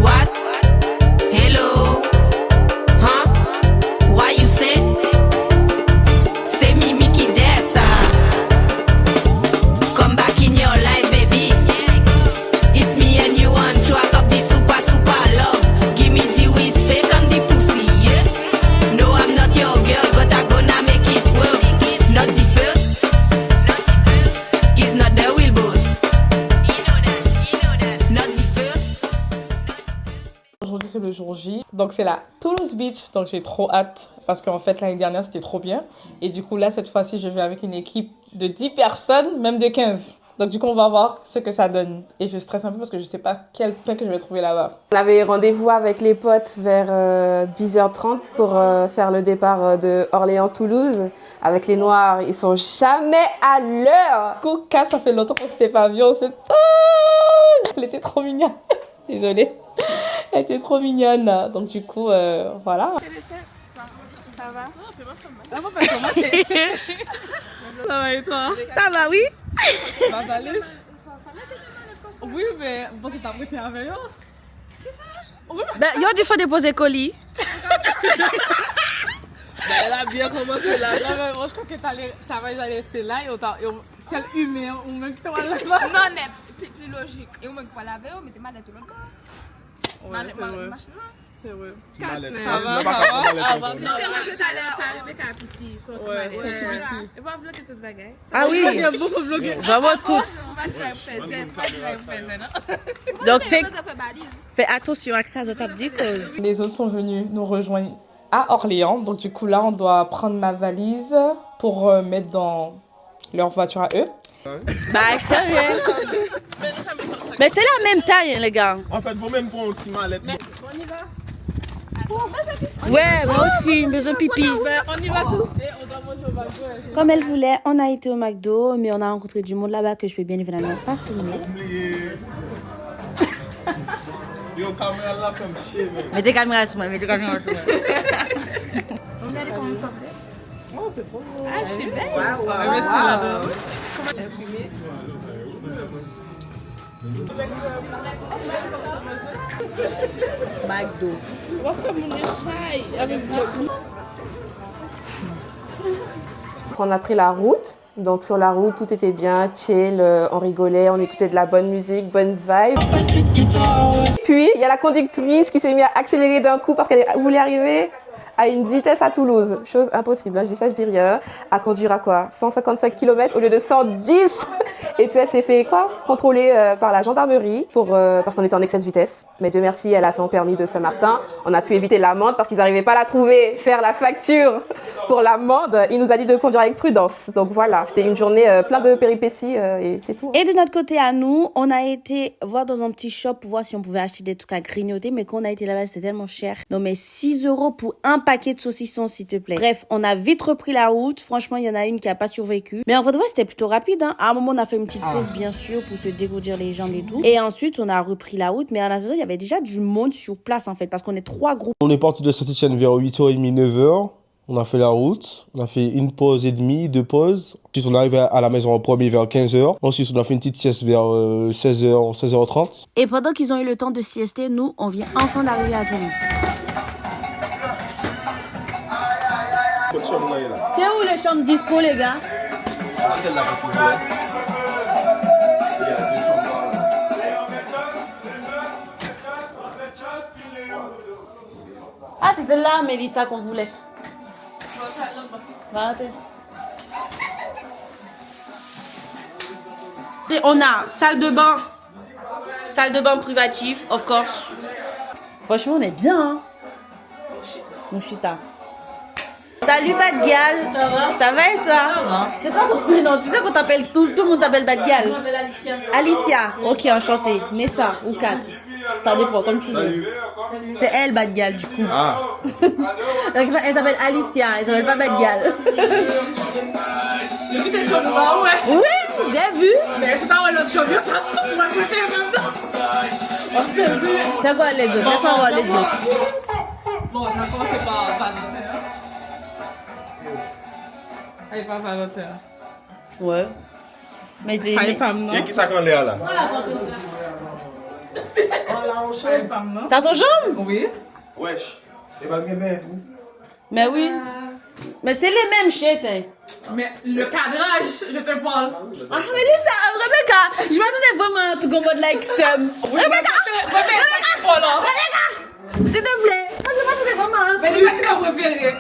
What? Hello? Huh? Why you say? C'est Mimi qui dessa. Come back in your life, baby. It's me and you on track of the super, super love. Give me the respect and the pussy, yeah? No, I'm not your girl, but I'm gonna make it work. Not the first. It's not the real boss. Not the first. Aujourd'hui c'est le jour J, donc c'est la Toulouse Beach, donc j'ai trop hâte parce qu'en fait l'année dernière c'était trop bien et du coup là cette fois-ci je vais avec une équipe de 10 personnes, même de 15. Donc du coup on va voir ce que ça donne et je stresse un peu parce que je sais pas quel pain que je vais trouver là-bas. On avait rendez-vous avec les potes vers 10h30 pour faire le départ de Orléans-Toulouse. Avec les Noirs, ils sont jamais à l'heure. Du coup 4 ça fait longtemps qu'on s'était pas vu, on s'est... Oh, elle était trop mignonne, désolée. Elle était trop mignonne, donc du coup voilà. Ça va? On va commencer. Ça va et toi? Ça va, oui? Ma valise? Oui, mais bon, c'est t'apprêté avec eux. Ben, il y a du faut déposer colis. Elle a bien commencé là. Non, mais moi, je crois que t'avais rester là et c'est humain ou même que tu vas là-bas. Non, mais plus logique. Et au moins, qu'on va laver, on mettait mal tout le corps. Ouais, c'est vrai. C'est vrai. Ça va, ça va. Avant, non, Ouais, c'est petit. Et voilà, tu toute bagaille. Ah oui, Il y a beaucoup de vlogueurs. vraiment tout. On va faire un Donc, ça fait balise. fais attention avec ça, je t'ai dit cause. Les autres sont venus nous rejoindre à Orléans. Donc, du coup, là, on doit prendre ma valise pour mettre dans leur voiture à eux. Bah, sérieux. Mais c'est la même taille, les gars. En fait, vous-même pour un petit mallette. On y va. Ouais, moi aussi, besoin de pipi. On y va tout. Comme elle voulait, on a été au McDo, mais on a rencontré du monde là-bas que je peux bien évidemment pas filmer. Yo, caméra là, comme chier, mais. Mets tes caméras sur moi, mets tes caméras sur moi. On a les comment ça Oh, c'est trop beau. Ah, je suis belle. Ouais, mais c'était là-bas. McDo. On va faire mon échaille avec vous. On a pris la route. Donc sur la route, tout était bien, chill, on rigolait, on écoutait de la bonne musique, bonne vibe. Puis, il y a la conductrice qui s'est mise à accélérer d'un coup parce qu'elle voulait arriver à une vitesse à Toulouse. Chose impossible, hein. Je dis ça, je dis rien. À conduire à quoi? 155 km au lieu de 110. Et puis elle s'est fait quoi? Contrôler par la gendarmerie parce qu'on était en excès de vitesse. Mais Dieu merci, elle a son permis de Saint-Martin. On a pu éviter l'amende parce qu'ils n'arrivaient pas à la trouver, faire la facture pour l'amende. Il nous a dit de conduire avec prudence. Donc voilà, c'était une journée plein de péripéties et c'est tout. Et de notre côté à nous, on a été voir dans un petit shop pour voir si on pouvait acheter des trucs à grignoter. Mais quand on a été là-bas, c'était tellement cher. Non mais 6 € pour un paquet de saucissons, s'il te plaît. Bref, on a vite repris la route. Franchement, il y en a une qui a pas survécu. Mais en vrai, c'était plutôt rapide, hein. À un moment, on a fait une petite pause, bien sûr, pour se dégourdir les jambes et tout. Et ensuite, on a repris la route. Mais en attendant, il y avait déjà du monde sur place, en fait, parce qu'on est 3 groupes. On est parti de Saint-Etienne vers 8h30, 9h. On a fait la route. On a fait une pause et demie, 2 pauses. Ensuite, on est arrivé à la maison en premier vers 15h. Ensuite, on a fait une petite sieste vers 16h, 16h30. Et pendant qu'ils ont eu le temps de siester, nous, on vient enfin d'arriver à Toulouse. C'est où les chambres dispo, les gars? Celle-là que tu voulais. Il y a 2 chambres là. Ah, c'est celle-là, Mélissa, qu'on voulait. On a salle de bain privatif, of course. Franchement, on est bien, hein. Mouchita. Salut Badgal. Ça va? Ça va et toi? C'est quoi ton nom? Tu sais qu'on t'appelle tout le monde t'appelle Badgal. Je m'appelle Alicia. Alicia. Ok, enchantée. Nessa ou Kat. Ça dépend, comme tu veux. C'est elle, Badgal, du coup. Ah. Donc, elle s'appelle Alicia, elle s'appelle pas Badgal. Le but est chaud, ouais. Oui, j'ai vu. Mais c'est pas ouais, l'autre champion, ça on va préférer maintenant. On s'est vu. C'est quoi les autres? Laisse-moi voir les autres. Bon, on a commencé par Valentin. Allez, pas Valentin. Ouais. Mais c'est. Pas les femmes, non? Et qui ça qu'on l'air là? Pas les femmes, non? Ça son jambe? Oui. Wesh. Et va bien bien tout. Mais oui. Mais c'est les mêmes shit, hein. Mais le cadrage, je te parle. Ah, mais dis ça, Rebecca, je m'attendais vraiment à tout comme mode like some. Rebecca, s'il te plaît. Moi, je m'attendais vraiment à Mais c'est ça que j'ai préféré.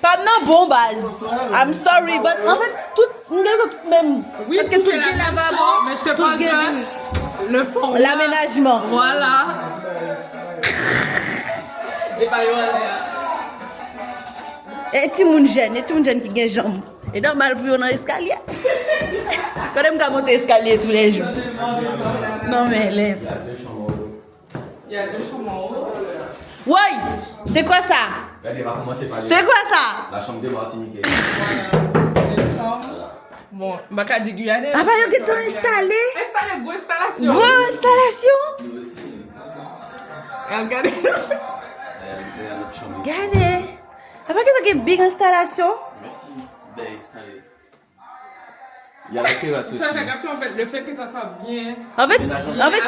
Pas non bon base. I'm sorry, but en fait, toutes les autres même. Oui, parce que tout tout est la est même lavabo, chose, mais je te tout parle est de le fond. l'aménagement. Voilà. Et pas yo aller. Et tout le monde qui gagne jambes. Et normal pour un escalier. Quand même qu'à monter escalier tous les jours. Non mais laisse. Il y a 2 chambres en haut. Ouais, c'est quoi ça? Regardez, on va commencer par les... C'est quoi ça? La chambre de Martinique. Des chambres. Bon, bah qu'à des Guyanais. Ah bah y'a que t'as installé. Installé, grosse installation. Grosse installation. Nous aussi. Et regardez. Il y a notre chambre. Regardez. Ah bah que t'as une big installation. Merci d'installer. Il y a la terrasse aussi. Tu as capté en fait le fait que ça soit bien. En fait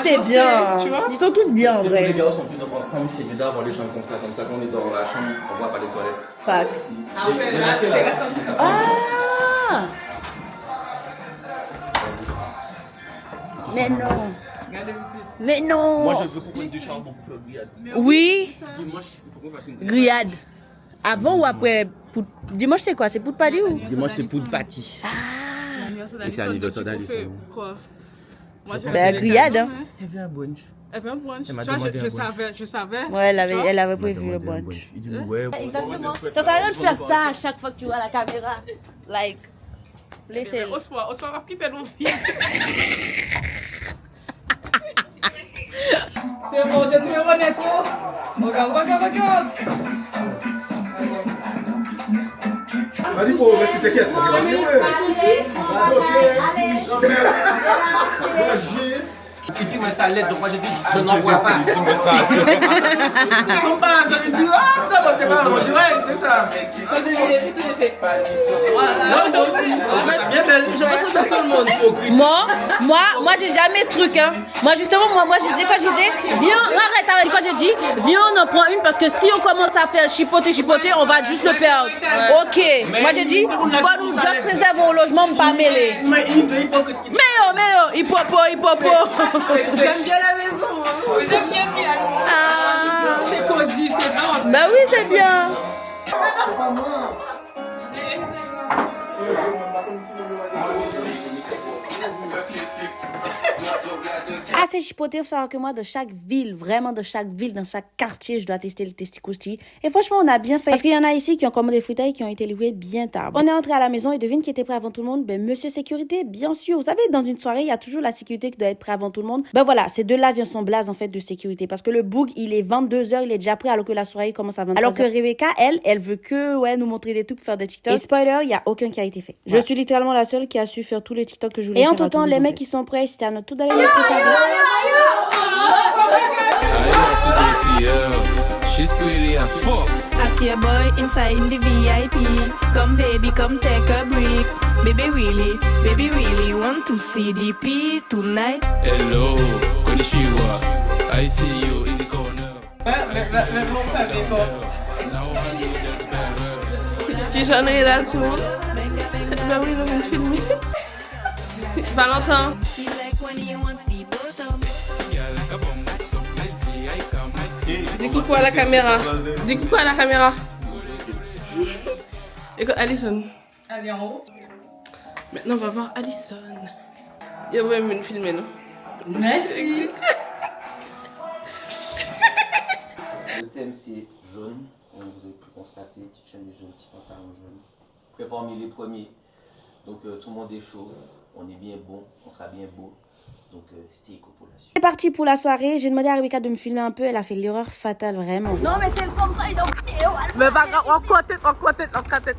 c'est bien. Tu vois? Ils sont tous bien en Si vrai. les gars sont tous ensemble, c'est mieux d'avoir les chambres comme ça qu'on est dans la chambre, on voit pas les toilettes. Fax. Après, Mais là, la c'est terrasse la aussi, ça Ah. Mais non. Regardez le petit. Mais non. Moi, je veux qu'on prenne 2 chambres pour faire grillade. Oui. Dimanche, il faut qu'on fasse une Grillade. Avant ou après? Dimanche c'est quoi? C'est pour padi ou? Dimanche, c'est poudre pâti. Et c'est l'anniversaire d'Alison. Quoi? Moi, je Ben grillade hein. Elle veut un brunch. Elle fait un brunch. Elle m'a Tu vois, demandé un brunch. je savais. Ouais, elle Tu vois? avait prévu le brunch. Il dit ouais. Exactement. Ça sert à rien de faire ça à chaque fois que tu vois la caméra. Like, laissez. On se voit quitter nos filles. C'est bon, j'ai trouvé mon intro. Regarde. Vas-y, faut rester t'inquiète. Il dit mais ça l'aide, donc moi j'ai dit je n'en vois pas. Il dit mais ça. On passe, ça veut dire ah putain, bah, c'est pas, on dirait c'est ça. Quand j'ai vu les filles, tout est fait. Voilà. Bien belle. Je pense que c'est tout le monde. Moi, j'ai jamais truc, hein. Moi, justement, moi, je dis, quand je disais, viens, arrête, quand je dis, viens, on en prend une, parce que si on commence à faire chipoter, on va juste le perdre. Ok. Moi, je dis, va nous juste réserver au logement, pas mêler. Mais oh, hippopo. J'aime bien la maison. J'aime bien finalement. Ah. C'est cosy, c'est bon. Bah oui, c'est bien. Assez chipoté, il faut savoir que moi, de chaque ville, vraiment de chaque ville, dans chaque quartier, je dois tester le testicousti. Et franchement, on a bien fait. Parce qu'il y en a ici qui ont commandé des fritailles qui ont été livrées bien tard. On est entré à la maison et devine qui était prêt avant tout le monde? Ben, monsieur sécurité, bien sûr. Vous savez, dans une soirée, il y a toujours la sécurité qui doit être prêt avant tout le monde. Ben voilà, c'est de là vient son blaze, en fait, de sécurité. Parce que le boug, il est 22h, il est déjà prêt alors que la soirée commence à 23h. Alors que Rebecca, elle veut que, nous montrer des trucs pour faire des TikTok. Et spoiler, il y a aucun qui a été fait. Je suis littéralement la seule qui a su faire tous les TikTok que je voulais faire. Et en tout temps, les mecs qui sont prêts, c'était à notre tour d'aller les préparer. She's pretty as fuck. I see a boy inside in the VIP. Come baby, come take a break. Baby really want to see DP tonight. Hello, konnichiwa. I see you in the corner. Mais bon, pas des bon. Now I know that's better. Qui j'en ai là, tout le monde? Bah oui, on va filmer. Valentin. She like when you want the bottom. Dis coucou à la caméra. Dis coucou à la caméra. Écoute, Alison. Allez en haut. Maintenant, on va voir Alison. Il va me filmer, non? Merci. Le thème c'est jaune, comme vous avez pu constater, petite chaîne de jaune, petit pantalon jaune. Prêt parmi les premiers. Donc tout le monde est chaud, on est bien bon, on sera bien beau. Donc c'était copulation. C'est parti pour la soirée. J'ai demandé à Rebecca de me filmer un peu. Elle a fait l'erreur fatale, vraiment. Non, mais t'es comme ça, il doit. Mais on côté.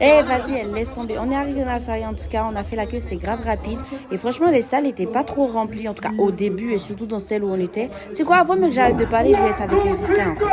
Eh, vas-y, elle laisse tomber. On est arrivé dans la soirée, en tout cas. On a fait la queue, c'était grave rapide. Et franchement, les salles n'étaient pas trop remplies, en tout cas au début et surtout dans celle où on était. Tu sais quoi, avant même que j'arrête de parler, je vais être avec les sisters, en fait.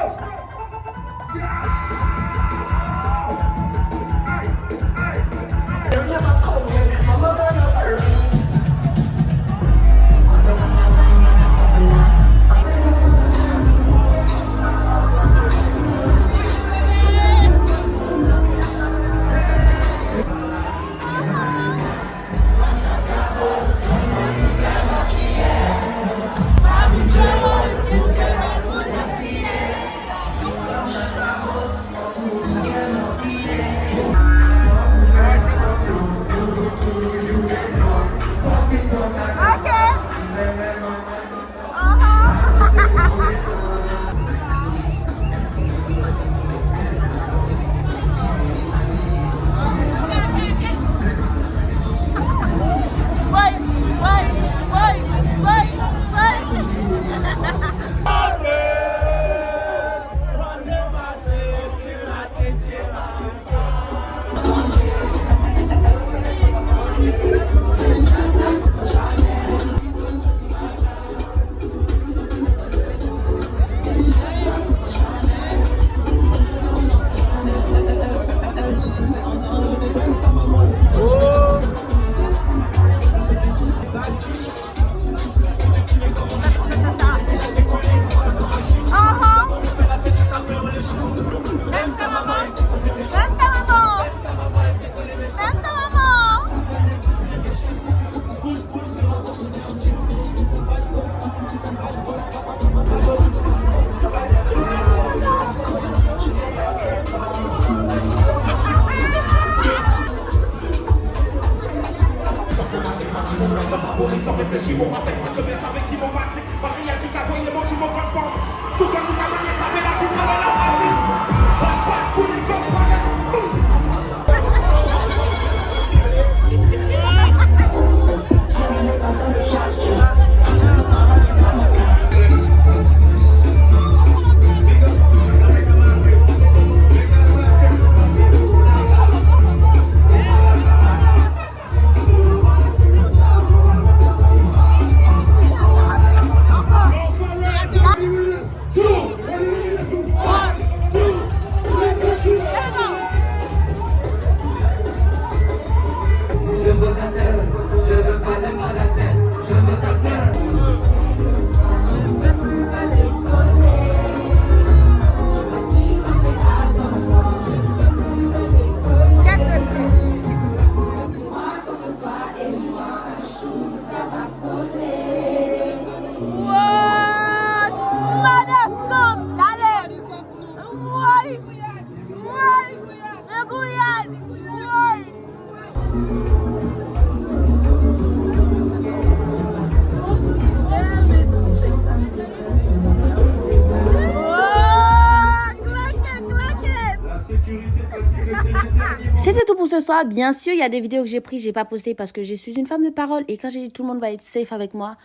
C'était tout pour ce soir. Bien sûr, il y a des vidéos que j'ai prises, j'ai pas postées parce que je suis une femme de parole. Et quand j'ai dit tout le monde va être safe avec moi,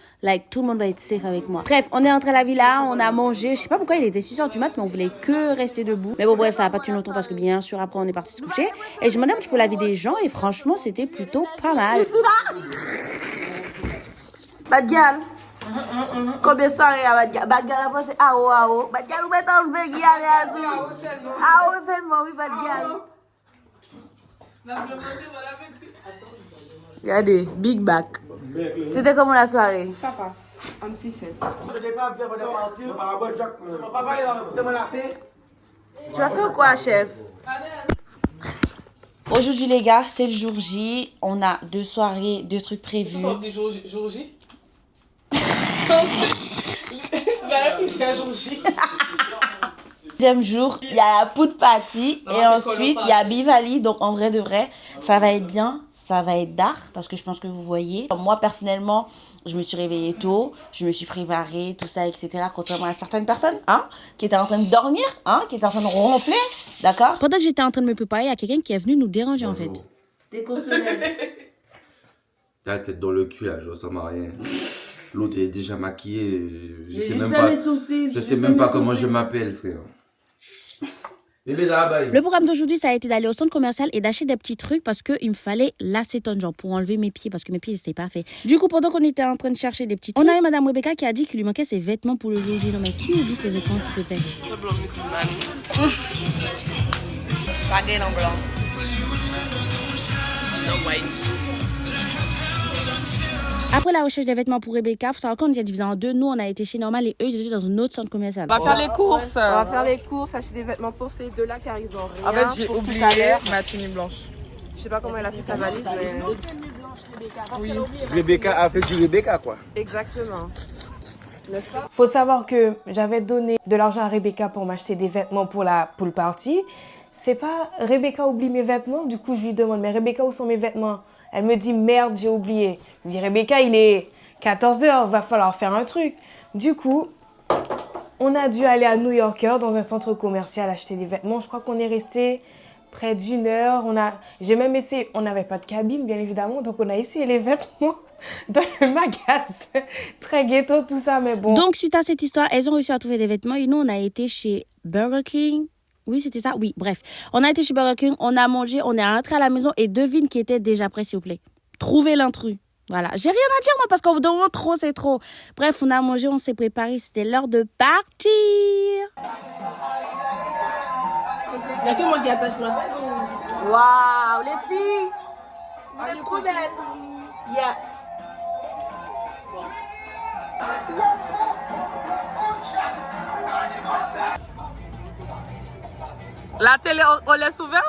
tout le monde va être safe avec moi. Bref, on est entré à la villa, on a mangé. Je sais pas pourquoi il était 6h du mat, mais on voulait que rester debout. Mais bon, bref, ça a pas tenu longtemps parce que bien sûr, après, on est parti se coucher. Et je me demandais un petit peu la vie des gens et franchement, c'était plutôt pas mal. Bad girl. Combien de soirées à Bad girl? Bad girl a passé AO. Bad girl, vous mettez enlevé qui a tout. AO seulement, oui, Bad girl. Regardez, big back. C'était comment la soirée? Ça passe. Un petit 7. Tu vas faire quoi, chef? Aujourd'hui, les gars, c'est le jour J. On a 2 soirées, 2 trucs prévus. Du jour J. C'est un jour J. Deuxième jour, il y a la poudre party et ensuite il y a Bivali. Donc en vrai de vrai, ça va être bien, ça va être dark parce que je pense que vous voyez. Moi personnellement, je me suis réveillée tôt, je me suis préparée, tout ça, etc. Contrairement à certaines personnes, qui étaient en train de dormir, qui étaient en train de ronfler, d'accord. Pendant que j'étais en train de me préparer, il y a quelqu'un qui est venu nous déranger en fait. La tête dans le cul là, je ressemble à rien. L'autre est déjà maquillé, je sais même pas comment je m'appelle, frère. Le programme d'aujourd'hui, ça a été d'aller au centre commercial et d'acheter des petits trucs parce qu'il me fallait l'acétone, genre pour enlever mes pieds parce que mes pieds n'étaient pas faits. Du coup, pendant qu'on était en train de chercher des petits trucs, on a eu Madame Rebecca qui a dit qu'il lui manquait ses vêtements pour le jour J. Non, mais qui oublie ses vêtements, s'il te plaît? Baguette en blanc. No white. Après la recherche des vêtements pour Rebecca, il faut savoir qu'on est divisé en deux. Nous, on a été chez Normal et eux, ils étaient dans un autre centre commercial. On va faire les courses. On va faire les courses, acheter des vêtements pour ces deux-là car ils ont rien. En fait, j'ai oublié ma tenue blanche. Je sais pas comment elle a fait sa valise, mais... Oui. Rebecca a fait du Rebecca, quoi. Exactement. Faut savoir que j'avais donné de l'argent à Rebecca pour m'acheter des vêtements pour la pool party. C'est pas Rebecca oublie mes vêtements, du coup je lui demande mais Rebecca où sont mes vêtements? Elle me dit merde j'ai oublié. Je dis Rebecca il est 14h, va falloir faire un truc. Du coup on a dû aller à New Yorker dans un centre commercial acheter des vêtements. Je crois qu'on est resté près d'1 heure. J'ai même essayé, on n'avait pas de cabine bien évidemment, donc on a essayé les vêtements dans le magasin. Très ghetto tout ça mais bon. Donc suite à cette histoire, elles ont réussi à trouver des vêtements et nous on a été chez Burger King. Oui, c'était ça. Oui, bref. On a été chez Burger King, on a mangé, on est rentré à la maison et devine qui était déjà prêt, s'il vous plaît. Trouvez l'intrus. Voilà. J'ai rien à dire, moi, parce qu'au bout d'un moment, trop, c'est trop. Bref, on a mangé, on s'est préparé. C'était l'heure de partir. Il y a que moi qui attache ma tête. Waouh, les filles. Vous êtes trop belles. Yeah. La télé, on laisse ouvert?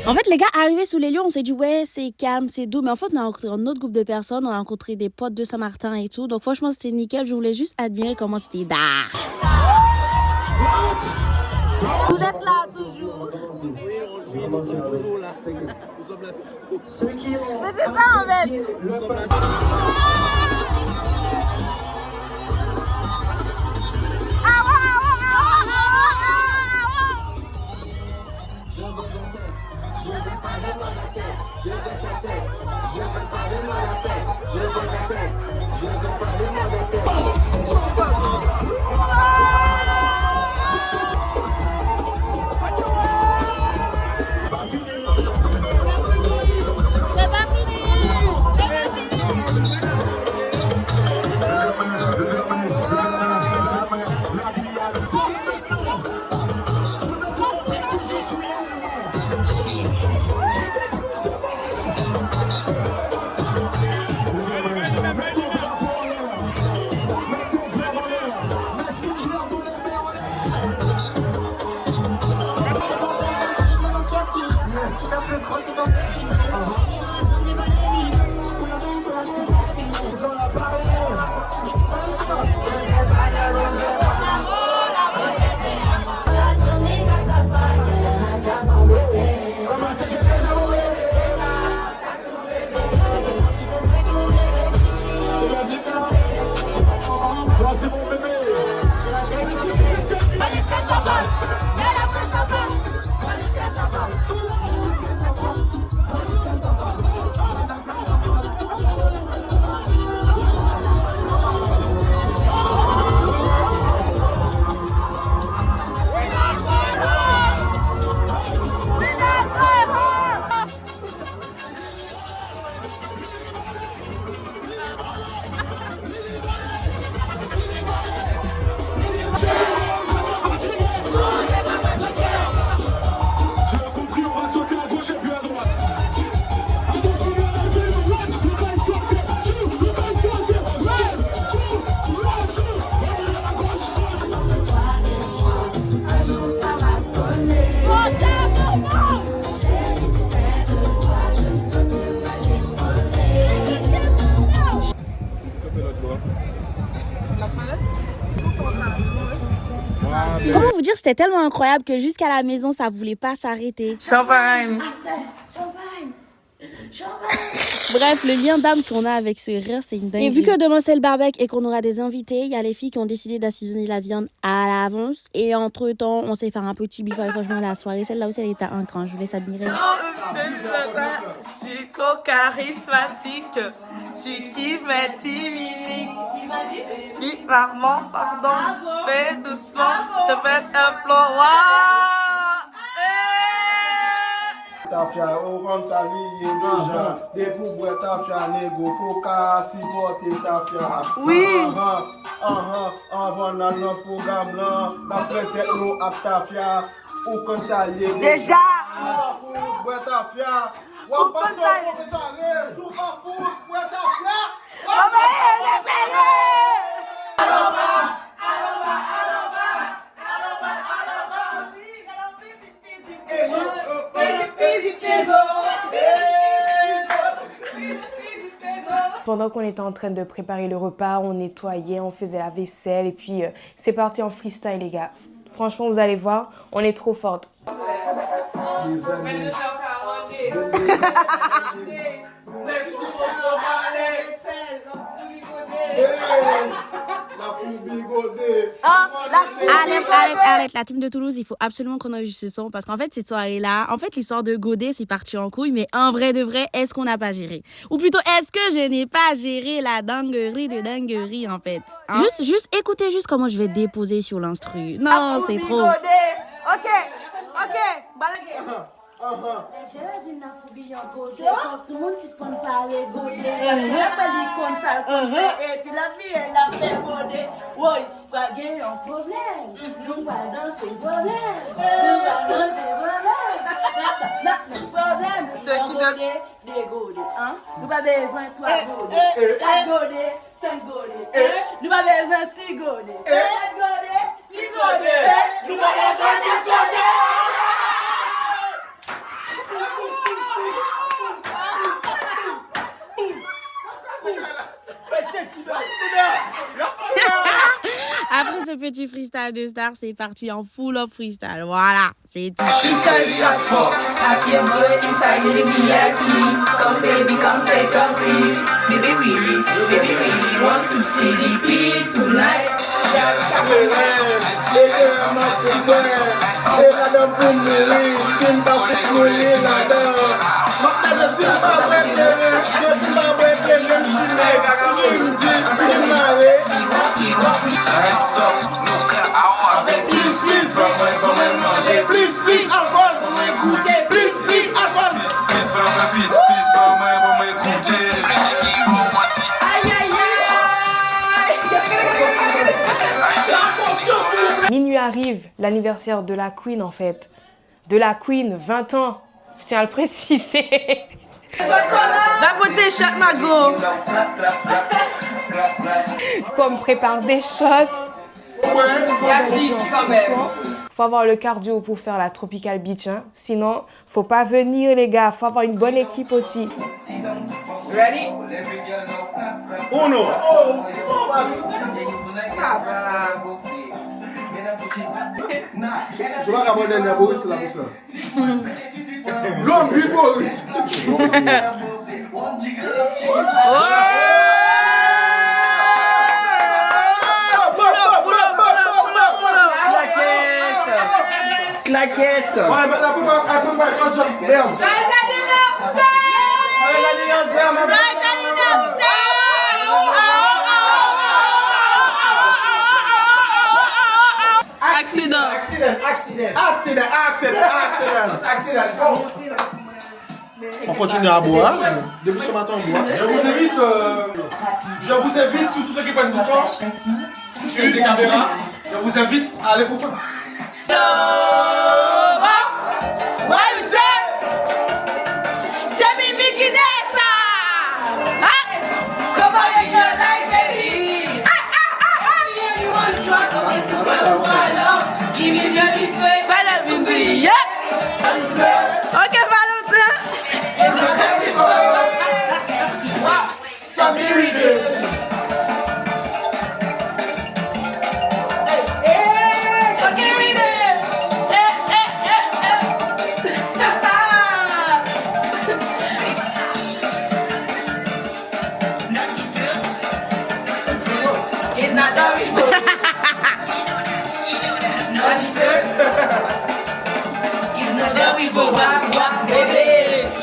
En fait, les gars, arrivés sous les lieux, on s'est dit, ouais, c'est calme, c'est doux. Mais en fait, on a rencontré un autre groupe de personnes. On a rencontré des potes de Saint-Martin et tout. Donc, franchement, c'était nickel. Je voulais juste admirer comment c'était dark. Vous êtes là toujours. Oui, nous sommes toujours là. Nous sommes là toujours. Mais c'est ça en fait. Nous sommes là. Comment vous dire, c'était tellement incroyable que jusqu'à la maison, ça voulait pas s'arrêter. Champagne. Bref, le lien d'âme qu'on a avec ce rire, c'est une dinguerie. Et vu que demain c'est le barbecue et qu'on aura des invités, il y a les filles qui ont décidé d'assaisonner la viande à l'avance. Et entre temps, on sait faire un petit biffe. Franchement, la soirée, celle-là aussi, elle était un cran. Je vous laisse admirer. Je suis trop charismatique. Tu kiffes mes petits mini. Oui, maman, pardon. Fais doucement. Je fais un plan. Tafia, au compte ça lié déjà. Des pour Tafia, négo, faut qu'à supporter Tafia. Oui. Avant dans notre programme là, d'après techno à Tafia, ou compte ça lié Déjà. Pour Tafia. Ou pas ça, sous pas pour Tafia. Pendant qu'on était en train de préparer le repas, on nettoyait, on faisait la vaisselle et puis c'est parti en freestyle les gars. Franchement, vous allez voir, on est trop fortes. Arrête, la team de Toulouse, il faut absolument qu'on enregistre ce son parce qu'en fait, cette soirée-là, en fait, l'histoire de Godet, c'est parti en couille, mais en vrai de vrai, est-ce qu'on n'a pas géré? Ou plutôt, est-ce que je n'ai pas géré la dinguerie de dinguerie, en fait? Hein? Juste, écoutez juste comment je vais déposer sur l'instru. Non, c'est trop. Ok. Tout le monde se prend parler Godet. Il n'y a pas dit comme ça. Et puis la fille, elle a fait Godet. Oui, il va gagner un problème. Nous allons danser problème. Nous allons danser problème. C'est qui ça? Des Godet. Nous pas besoin de 3 Godet. 4 Godet, 5 Godet. Nous pas besoin de 6 Godet. 7 Godet, 8 Godet. Nous pas besoin de 10 Godet. Après ce ce petit freestyle de star, c'est parti en full up freestyle. Voilà, c'est tout. Freestyle Dashboard. I see a boy inside the VIP. Come baby, come take a breathe. Baby really want to see the beat tonight. Minuit arrive, l'anniversaire de la Queen en fait. De la Queen, 20 ans. Je tiens à le préciser. Va poter shot, ma go. On me prépare des shots. Il y a 10 quand même. Faut avoir le cardio pour faire la Tropical Beach. Hein. Sinon, faut pas venir les gars. Faut avoir une bonne équipe aussi. Ready? Uno. Je vais aborder un Boris là pour ça. L'homme du Boris. Claquette. Ouais, mais la peut pas quand ça merde. Accident. On continue à boire. Depuis ce matin, on boit. Je vous invite, surtout ceux qui prennent du temps, sur des caméras, je vous invite à aller pour Give me your respect, Valentin. Yeah. Ok, Valentin. It's not the real.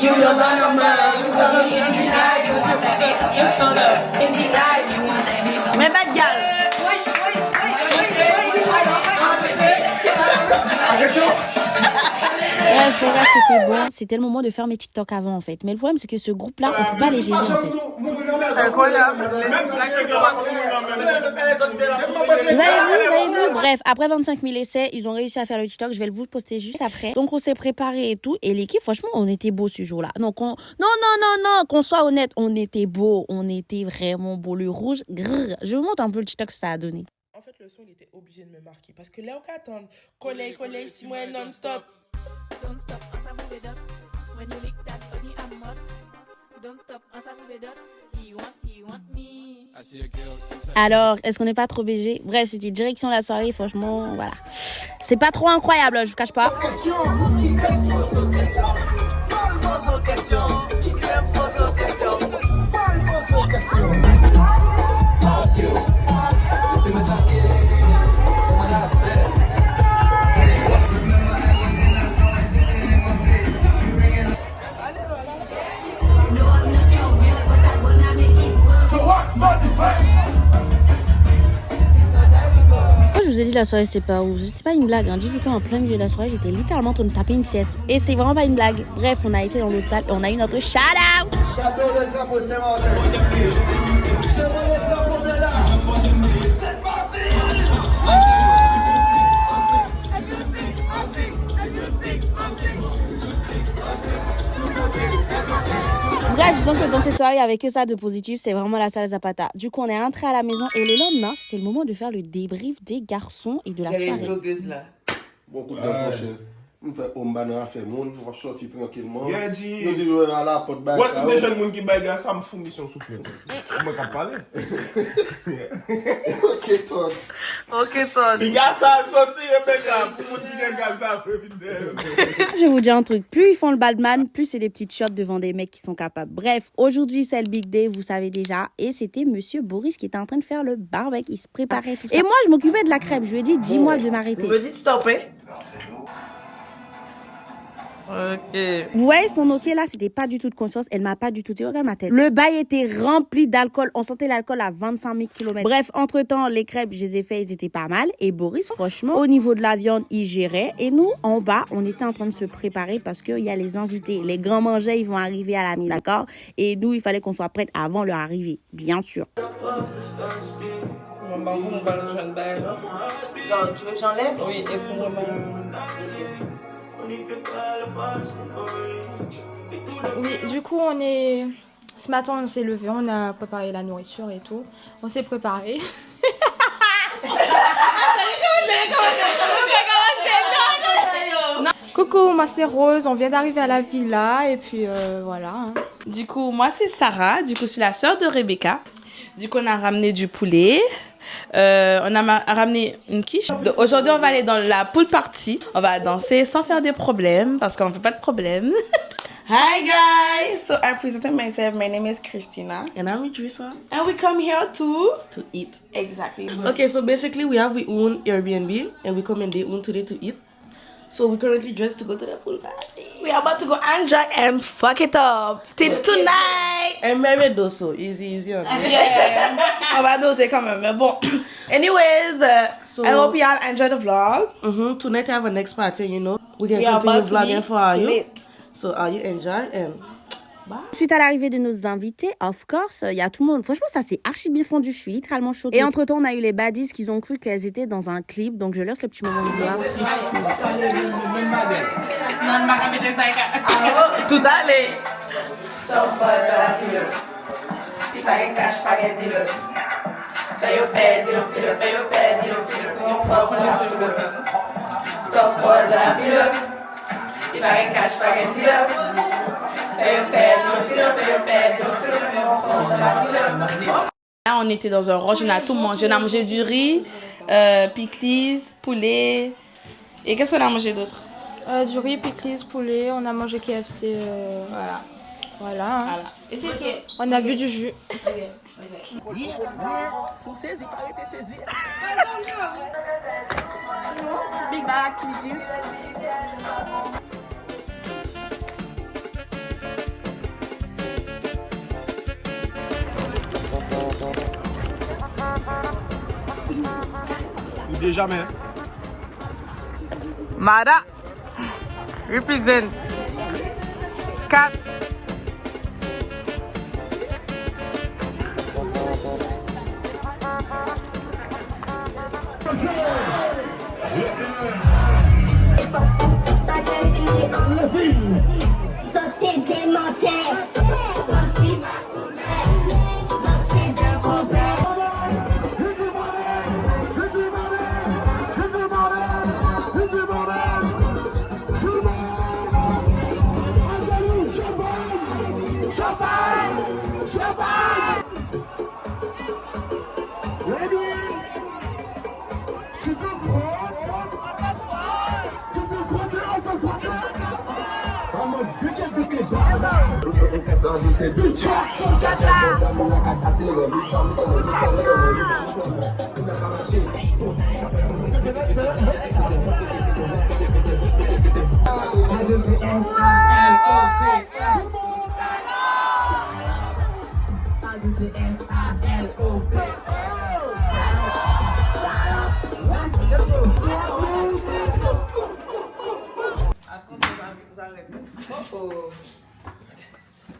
You know my number. You come in the night. You show up in the night. You want that. Mais bad gal. Bref, voilà, c'était bon. C'était le moment de faire mes TikTok avant en fait. Mais le problème, c'est que ce groupe-là, on peut pas les gérer en fait. Vous avez vu? Bref, après 25 000 essais, ils ont réussi à faire le TikTok. Je vais vous poster juste après. Donc, on s'est préparé et tout. Et l'équipe, franchement, on était beau ce jour-là. Donc, non, qu'on soit honnête, on était beau. On était vraiment beau. Le rouge, grrr. Je vous montre un peu le TikTok que ça a donné. En fait, le son, il était obligé de me marquer. Parce que là, on attend. Collé, 6 mois non-stop. Don't stop, as I move it up. When you lick that body, I'm hot. Don't stop, as I move it up. He want me. Alors, est-ce qu'on n'est pas trop BG? Bref, c'était direction la soirée, franchement, voilà. C'est pas trop incroyable, je vous cache pas. Je vous ai dit la soirée c'est pas ouf, c'était pas une blague, hein. 18 ans en plein milieu de la soirée, j'étais littéralement en train de taper une sieste. Et c'est vraiment pas une blague. Bref, on a été dans l'autre salle et on a eu notre shout out. Shadow le drapeau de Saint-Martin. Je te prends le drapeau de là. C'est parti. Bref, disons que dans cette soirée, il n'y avait que ça de positif, c'est vraiment la salle Zapata. Du coup, on est rentré à la maison et le lendemain, c'était le moment de faire le débrief des garçons et de la soirée. Il y a les blogueuses là. Beaucoup de franchise. On fait on va dans faire monde, on va sortir tranquillement. Gadji. Nous disons à la porte bague. Voici des jeunes qui bagarrent, ça me fout mission soufflée. Moi qui parler. OK toi. OK toi. Les gars ça sorti impeccable. Tout le monde dit les gars ça Je vais vous dire un truc, plus ils font le badman, plus c'est des petites shots devant des mecs qui sont capables. Bref, aujourd'hui c'est le big day, vous savez déjà, et c'était monsieur Boris qui était en train de faire le barbecue, il se préparait tout ça. Et moi je m'occupais de la crêpe, je lui ai dit dis-moi de m'arrêter. Vous me dites stopper. Ok. Vous voyez son ok là, c'était pas du tout de conscience, elle m'a pas du tout dit, regarde ma tête. Le bail était rempli d'alcool, on sentait l'alcool à 25 000 km. Bref, entre temps, les crêpes, je les ai fait, ils étaient pas mal. Et Boris, franchement, au niveau de la viande, il gérait. Et nous, en bas, on était en train de se préparer parce qu'il y a les invités. Les grands mangeurs, ils vont arriver à la mi, d'accord? Et nous, il fallait qu'on soit prêts avant leur arrivée, bien sûr. Tu veux que j'enlève? Oui, et pour Oui, du coup, ce matin, on s'est levé, on a préparé la nourriture et tout. On s'est préparé. Coucou, moi c'est Rose, on vient d'arriver à la villa et puis voilà. Du coup, moi c'est Sarah, du coup je suis la sœur de Rebecca. Du coup, on a ramené du poulet. On a ramené une quiche. Aujourd'hui, on va aller dans la pool party. On va danser sans faire des problèmes parce qu'on ne fait pas de problèmes. Hi guys! So I presented myself. My name is Christina. And I'm Idrissa. And we come here to eat. Exactly. Okay, so basically we have our own Airbnb and we come in their own today to eat. So we currently dressed to go to the pool party. We are about to go enjoy and fuck it up till tonight. I'm married though, so easy on me. Yeah. On va doser quand même, mais bon. Anyways, I hope y'all enjoy the vlog. Tonight I have a next party, you know. We can We are continue about to vlogging be for you. lit. So you enjoy and bye. Suite à l'arrivée de nos invités, of course, il y a tout le monde. Franchement, ça s'est archi bien fondu. Je suis littéralement choquée. Et entre-temps, on a eu les baddies qui ont cru qu'elles étaient dans un clip. Donc, je laisse le petit moment de gloire. Tout allé. Là, on était dans un rush, on a tout mangé. On a mangé du riz, pickles, poulet. Et qu'est-ce qu'on a mangé d'autre? Du riz, pickles, poulet, on a mangé KFC, voilà. Voilà. Et c'est tout. On a bu du jus. Big bad activities. N'oubliez jamais. Mara represent 4.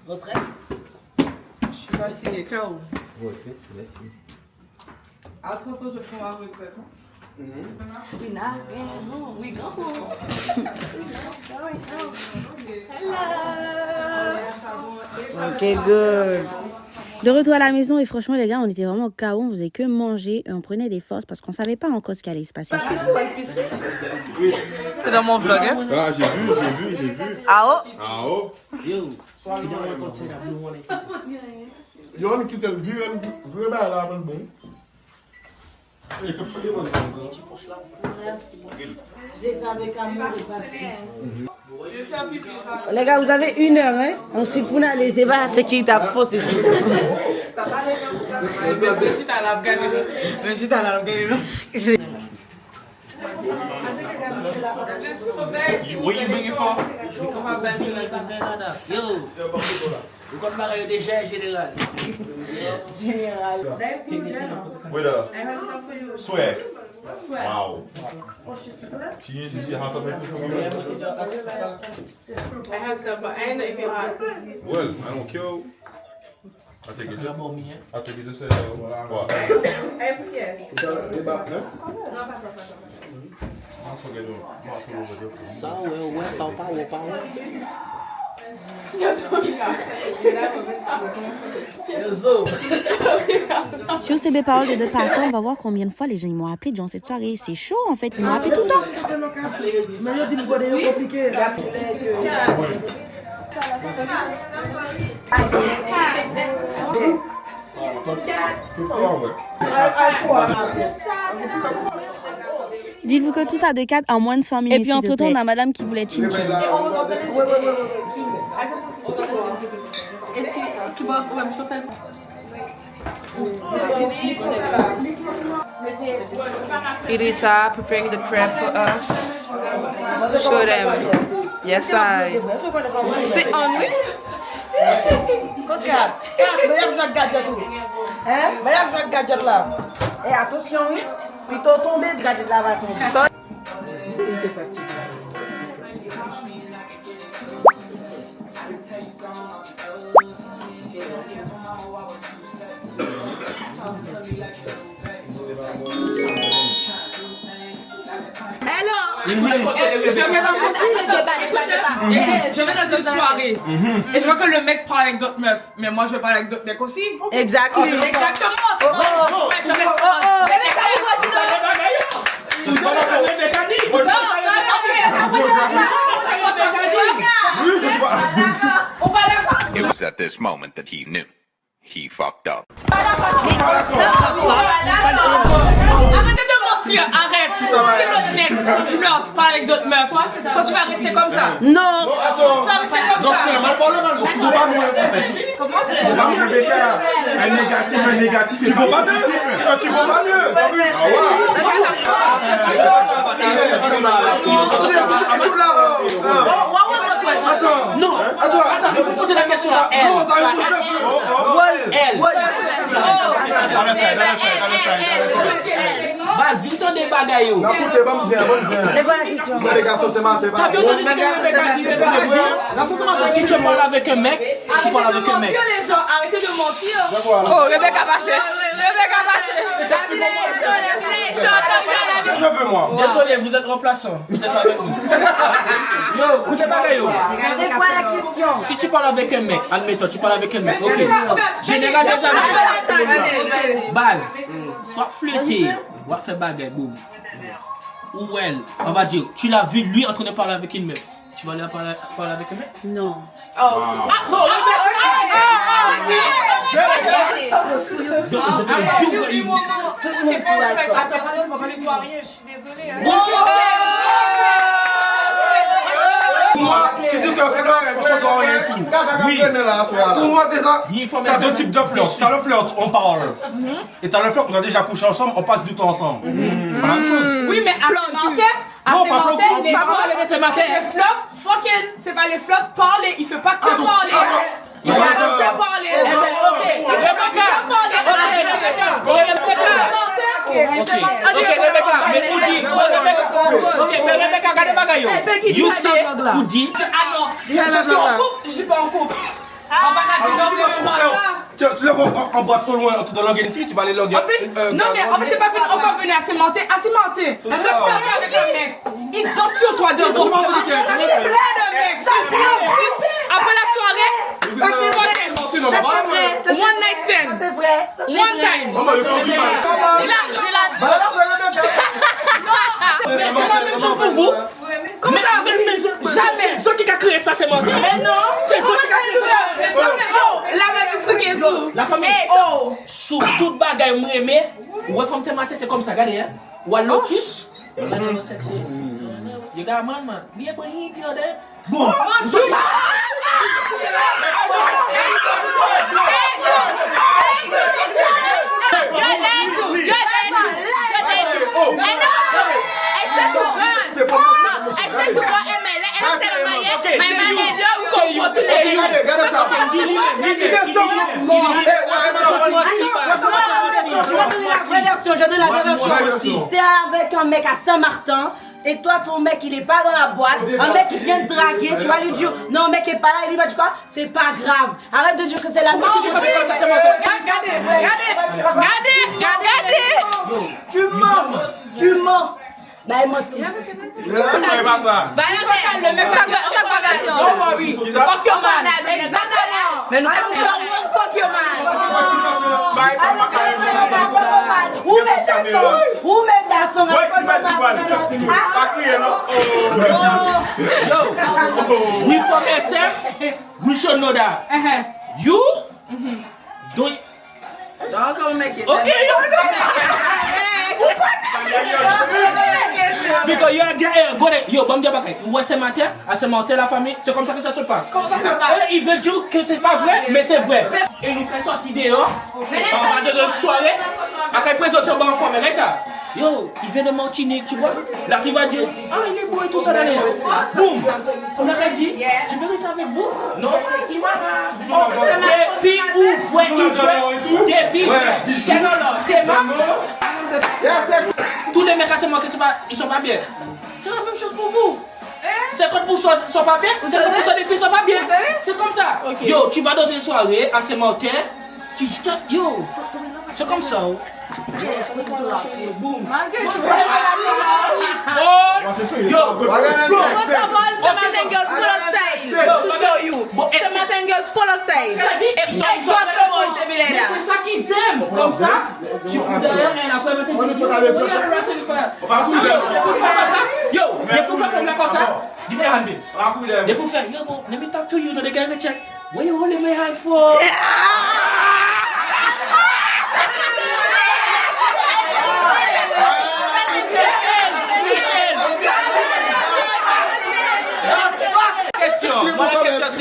Retraite? Je suis pas signé, KO. Retraite, merci. Après, je prends ma retraite. We not no, we go. Ok, good. De retour à la maison et franchement les gars, on était vraiment KO, on faisait que manger et on prenait des forces parce qu'on savait pas encore ce qui allait se passer. C'est dans mon vlog, hein? Ah, j'ai vu. Ah oh? Ah oh? Yo, on quitte le vieux, là, là, bon. Je l'ai fait avec amour et passion. Les gars, vous avez 1 heure, hein? Ensuite, pour aller, c'est pas ce qui t'a faussé. What you bringing for? Yo, vous comparez déjà général. With a swag. Wow. Can you see how to make it for me? I have some, but I ain't if you're hot. Well, I don't care. I think it just said, what? Ça, ouais, ça, pas. Sur ces belles paroles des deux pasteurs, on va voir combien de fois les gens ils m'ont appelé durant cette soirée. C'est chaud en fait, ils m'ont appelé tout le temps. Dites-vous que tout ça de 4 en moins de 5 minutes. Et puis entre temps, on a madame qui voulait chin chin. Irisa preparing the crab for us. Show them. Yes, I. C'est on, oui? Code 4. 4, meilleur Jacques Gadget. Hein? Meilleur Jacques Gadget là. Et attention, oui. Puis t'as tombé, le gadget là va tomber. Je vais dans une soirée et je vois que le mec parle avec d'autres meufs, mais moi je vais parler avec d'autres mecs aussi. Exactement. Exactement. Je reste. It was at this moment that he knew. He fucked up. Arrêtez de mentir, arrête. Si l'autre mec flirte, parle avec d'autres meufs, toi tu vas rester comme ça. Non. Tu vas rester comme donc ça. c'est le mal parlement, donc tu ne peux pas mieux en fait. Comment c'est? Rebecca, un négatif, tu ne peux pas mieux. Tu ne peux pas mieux. Attends, non, attends, il faut poser la question à elle. Non, ça va Elle. Bas, vite ton débat, gaillot. La coute est bonne, C'est quoi la question? les garçons, c'est ma T'as bien entendu ce que le mec a dit? Si tu parles avec un mec, tu parles avec un mec. Les gens, arrêtez de mentir. Oh, Rebecca a fâché. Je veux moi. Désolé, vous êtes remplaçant. Vous êtes avec nous. Yo, écoutez pas, gaillot. C'est quoi la question? Si tu parles avec un mec, admettons, tu parles avec un mec, ok. Généralisation. Base, soit flirté, ou à faire baguette, boum. Ou elle, on va dire, tu l'as vu lui en train de parler avec une meuf. Tu vas aller parler avec un mec? Non. Ah, bon, le mec. Donc, je te jure du moment. T'es pas avec la personne, tu ne dois rien, je suis désolée. Moi, tu dis que flirt, on se doit rien et tout. Oui. Pour moi, déjà, t'as deux types de flirt. T'as le flirt, on parle. Et t'as le flirt, on a déjà couché ensemble, on passe du temps ensemble. C'est pas la même chose. Oui, mais à c'est les flops, fucking, c'est pas les flops, parler, il fait pas que parler. Il va que parler. Ok, mais Rebecca, regardez bagaille. You say, ou dit. Ah non, je suis en couple, je suis pas en couple. Tu le vois en boîte trop loin, tu dois loguer une fille, tu vas aller loguer. En plus, non mais en fait t'es pas fait encore venir à cimenter. Elle veut parler avec un mec. Il danse sur toi devant. C'est plein de mecs. Après la soirée, one night stand. C'est vrai. One time. Mais c'est la même chose pour vous. Mais non. C'est ça. La même chose qui est sous. La famille. Oh. Sous toute bagaille moi aimé. Ouais femme ce matin c'est comme ça regardez hein. Ou à lotus. Là non sexy. You got man. We are going here there. Boom. Je donne la version. T'es avec un mec à Saint-Martin. Et toi, ton mec, il est pas dans la boîte. Un mec qui vient te draguer, tu vas lui dire non, mec est pas là, il va dire quoi? C'est pas grave. Arrête de dire que c'est la mort. Regardez. Tu mens. Bah, elle mentit. C'est pas ça. Bah, le mec, ça quoi version? Non, oui. Fuck your man. Exactement. Mais nous, fuck your man. Où met Dasson? We from SM, we should know that. You don't come make it. Okay, because you are go there. Yo, bon dia bakay. Ou ce matin, à ce matin la famille, c'est comme ça que ça se passe. Comment ça se passe? Ils veulent dire que c'est pas vrai, mais c'est vrai. Et nous fait sortir dehors. On va de soirée. Après présenter en forme, mais ça. Yo, il vient de Martinique, tu vois. La fille va dire, ah il est beau et tout ça d'aller. Boum. On a dit, tu veux rester avec vous? Non, tu vois. Depuis où depuis c'est non, c'est mort. Tous les mecs à ce moment, ils sont pas bien. C'est la même chose pour vous. 50% sont pas bien, 50% des filles sont pas bien. C'est comme ça. Yo, tu vas dans des soirées à ce moment, yo, c'est comme ça. Boum. C'est ça qu'ils aiment. Comme ça, tu peux derrière et après maintenant tu peux yo, des pour faire comme ça. Dis-moi Hambi. Des pour faire yo, let me talk to you, the guy check. What you holding my hands for?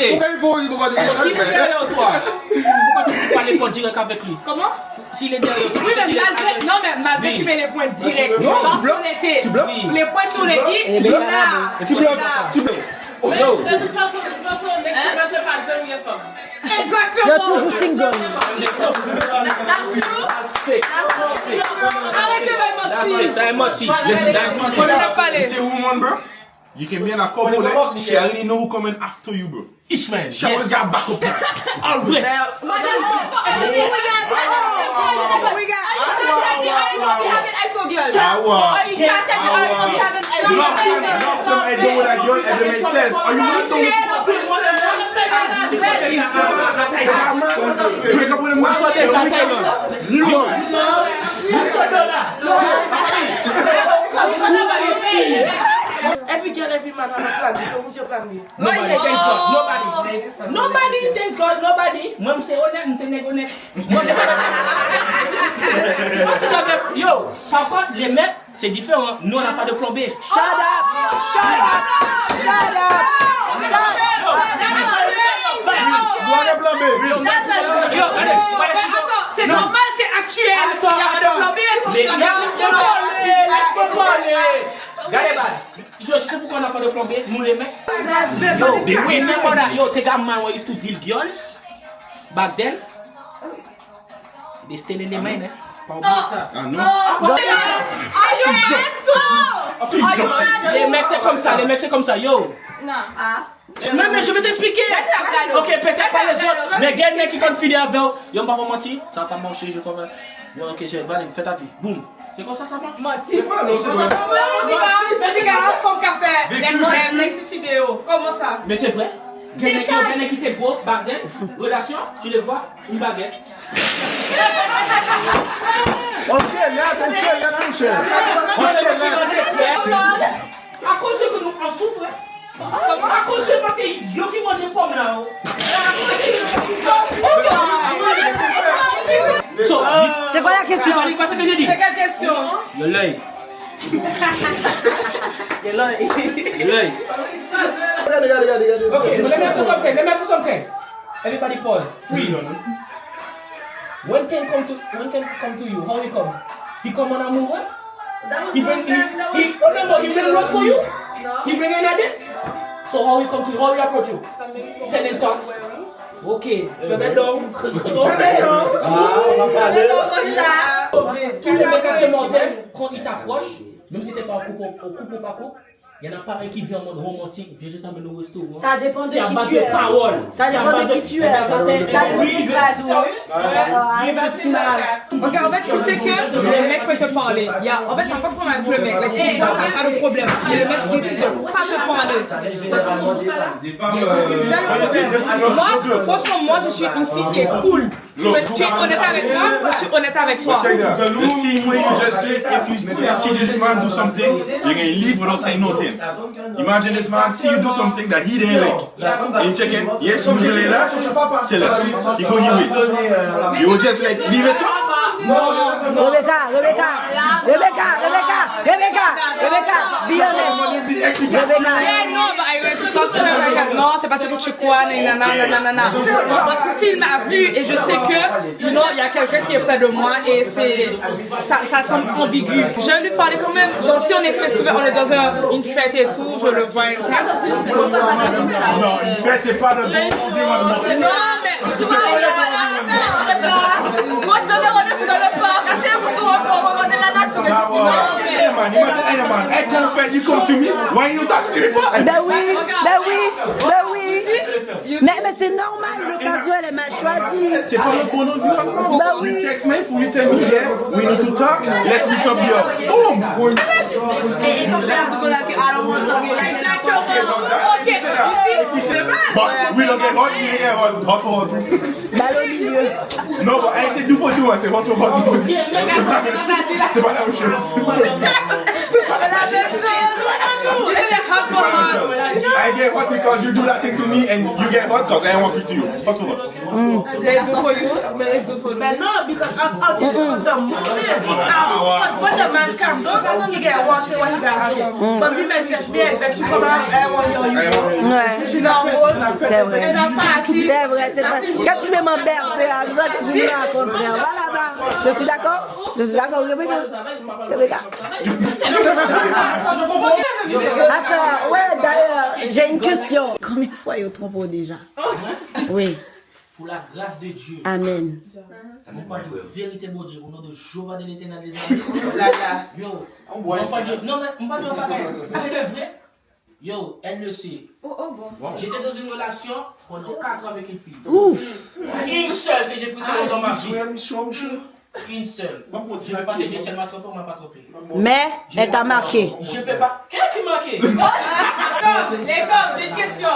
Pourquoi il faut voir des choses? S'il est derrière toi, pourquoi tu peux pas les points directs avec lui? Comment? S'il est derrière toi. Oui, mais malgré, non, mais malgré tu mets les points directs. Non, Dans tu bloques. son été. Tu bloques. Les points sur les i, Tu tu bloques. bloques. Tu bloques. Tu bloques. Mais de toute façon, mec, tu vas te passer une femme. Exactement. You're toujours single. Arrête de mentir. C'est woman, bro. You can be in a couple, like, she already know who coming after you, bro. Ishmael, she always got back up. Always. Break up with him. Every girl, every man has a plan. So who's your plan B? Nobody thanks God. Nobody thanks God. Nobody. Moi, c'est honnête, c'est négonnet. Yo, par contre, les mecs, c'est différent. Nous, on n'a pas de plan B. Shut up! Shut up! Shut up! Shut Attends, c'est normal, c'est actuel. Il y a pas de plan B. Yo, tu sais pourquoi on n'a pas de plan B? Nous les mecs. Yo, take a man who used to deal girls back then. They still in the mind, Pas oublier ça. Ah non. Les mecs c'est comme ça, les mecs c'est comme ça, yo. Non. Mais je vais t'expliquer. Ok, peut-être pas les autres. Mais quelqu'un qui compte finir avec yo, pas mentir, ça va pas marcher, je comprends. Bon, ok, je vais aller, fais ta vie. Boum. C'est comme ça, ça marche. Mentir. Mais c'est grave, femme café. Les suicidéo. Comment ça? Mais c'est vrai. Quelqu'un qui t'est beau, back then, relation, tu le vois, une baguette. Ok, il y a touché. On s'est à cause que nous en souffrons. À cause de parce qu'il Yo qui mange pomme là. C'est quoi la question? C'est quoi que j'ai dit? C'est quelle question? Yo l'œil. Regardez. Okay, so let me ask you something. Everybody pause. Freeze. When can come to you? How he come? He come on a move? He bring love for you? He bring anything? So how he come to you? How he approach you? Sending talks? Ok, fais donc. Tous les mecs à ce modèle, quand ils t'approchent, même si t'es pas en couple ou pas couple, il y en a pas un qui vient en mode romantique, viens je t'amène au restaurant. Ça dépend de qui tu es. Ça dépend de qui tu es. Ça dépend du cadeau. Ok, en fait, tu sais que le mec peut te parler. En fait, t'as pas de problème avec le mec. T'as pas de problème. Et le mec décide de pas te parler. Franchement, moi, je suis une fille qui est cool. Tu es honnête avec moi, je suis honnête avec toi. The same way you just said, if you see this man do something, you're gonna leave without saying nothing. Imagine this man see you do something that he didn't like. And you check it, yes, you really like that. Say less. You go your way. You will just like leave it so. Rebecca, be honest. Non, but I went to talk to him like that. Non, c'est parce que tu crois, nanana. S'il m'a vu et je sais que, il y a quelqu'un qui est près de moi et ça semble ambigu. Je lui parlais quand même, genre si on est festival, on est dans une fête et tout, je le vois. Non, une fête, c'est pas le bon environnement. Non, mais tu sais, moi, je donne rendez-vous dans le parc, asseyez-vous sur un pont, regardez la nature. Hey man, hey, you come to me, why you talk to me for? Ben oui. Mais c'est normal, l'occasion elle est mal choisie. C'est pas le bon environnement. Ben oui. You text me, you tell me, yeah, we need to talk, let's meet up here. Boom! Et comme ça, tout là que I don't want to talk. Ok, But we don't get hot, you get hot for hot. Balle au milieu. Non, but c'est tout for two, c'est hot for hot. C'est pas la même chose. C'est pas la même chose. I get hot because you do that thing to me and you get hot because I want to speak to you. Hot for hot. Let's do for you. Let's do for you. But no, because of the moment. When the man comes, don't he get one say what he got to say. But me message me avec tu comment I want you. Ouais. Je suis dans le rôle. C'est vrai. C'est vrai, c'est vrai. Quand tu veux m'emmerder, à ça que tu me racontes, frère. Voilà, là. Je suis d'accord, Rebecca. Attends, ouais, d'ailleurs, j'ai une question. Combien de fois ils ont trompé déjà? Oui. Pour la grâce de Dieu. Amen. On parle de vérité, mon Dieu, au nom de Jéhovah de l'éternel des Yo, on parle de. Non, mais on parle de pareil. Vous êtes vrai? Yo, elle le sait. J'étais dans une relation pendant 4 ans avec une fille. Une seule que j'ai poussée dans ma vie. Une seule. Je ne peux pas te dire si elle m'a trompé ou elle m'a pas trompé. Mais elle t'a marqué. Je ne peux pas. Quel qui m'a marqué? Les hommes, j'ai une question.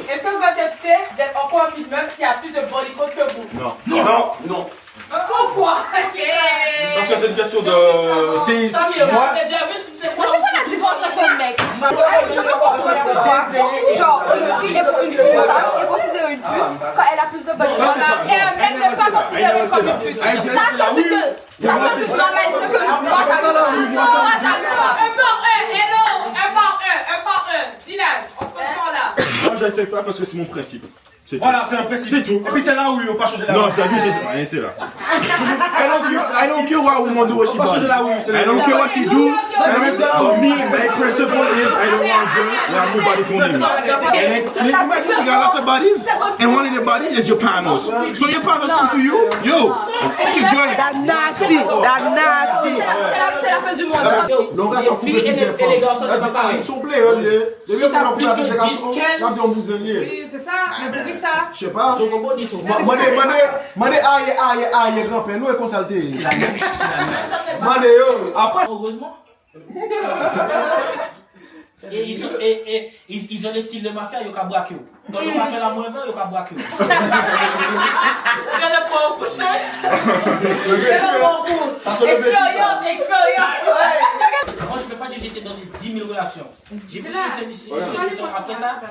Est-ce que vous acceptez d'être encore une meuf qui a plus de body count que vous? Non. Pourquoi? Parce que c'est une question de. C'est. Moi. Mais c'est quoi la différence entre un mec? Je veux comprendre pourquoi. Genre, une fille est considérée une pute quand elle a plus de body count. Et un mec n'est pas considéré comme une pute. Ça sort de normaliser que je vois Un par un. Dylan, on commence là. Moi, j'accepte pas parce que c'est mon principe. Voilà, c'est un principe. C'est tout. Et puis c'est là où il ne faut pas changer la Non, ça vie, je sais rien, c'est là. I don't care what woman do what she does. I don't care what she do. Me, my principle is I don't want girl where nobody can leave. And imagine you got a lot of bodies, and one of the bodies is your panos. So your panos come to you, yo, fuck you, Johnny. That's nasty. C'est la fin du monde. Donc là, sont et les garçons, c'est pas pareil. Ils sont blés, ils sont plus que 10, 15. Oui, c'est ça. Mais pourquoi ça? Je sais pas. Mane aïe grand-père, nous est consulté. Mane yo. Après, heureusement. Et ils ont le style de mafia, ils ont braqué. Quand ils ont fait la moins 20, ils ont braqué. Il y a le point au coucher. Ça se lève. Expérience. Moi, je ne peux pas dire j'étais dans 10 000 relations. J'ai fait une sélection après ça.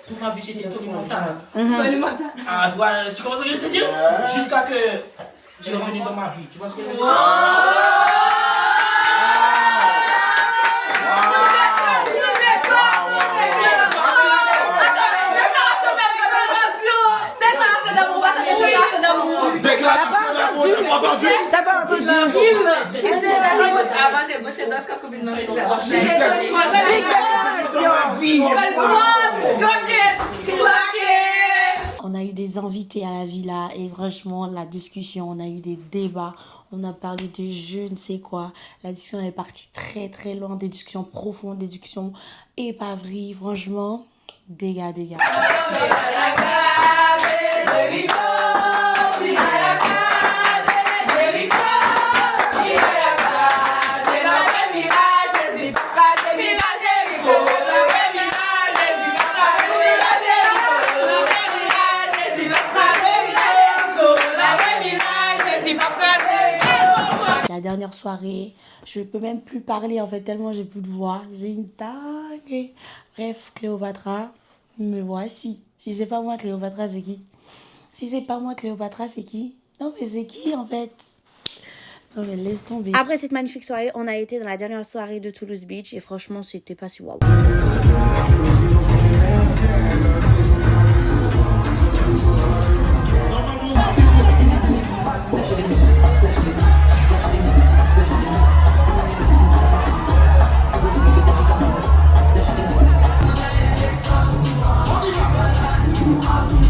Toute ma vie, j'étais Tony Montana. Tony Montana. Ah, tu comprends ce que je veux dire? Jusqu'à que j'ai revenu dans ma vie. Tu vois ce que je veux dire? T'as pas entendu? Avant de gaucher dans ce qu'on vient de me On a eu des invités à la villa et franchement la discussion, on a eu des débats, on a parlé de je ne sais quoi. La discussion est partie très très loin, des discussions profondes, des discussions épaveries, franchement, dégâts. La dernière soirée, je peux même plus parler en fait tellement j'ai plus de voix. J'ai une dingue. Bref, Cléopatra, me voici. Si c'est pas moi Cléopatra, c'est qui? Si c'est pas moi Cléopatra, c'est qui? Non mais c'est qui en fait? Non mais laisse tomber. Après cette magnifique soirée, on a été dans la dernière soirée de Toulouse Beach et franchement c'était pas si waouh.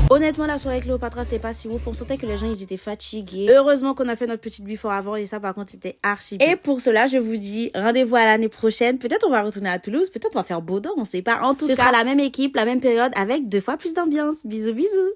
Honnêtement, la soirée Cléopatra, c'était pas si ouf. On sentait que les gens, ils étaient fatigués. Heureusement qu'on a fait notre petite before avant et ça, par contre, c'était archi bien. Et pour cela, je vous dis rendez-vous à l'année prochaine. Peut-être on va retourner à Toulouse, peut-être on va faire Baudon, on sait pas. En tout cas, ce sera la même équipe, la même période avec 2 fois plus d'ambiance. Bisous, bisous.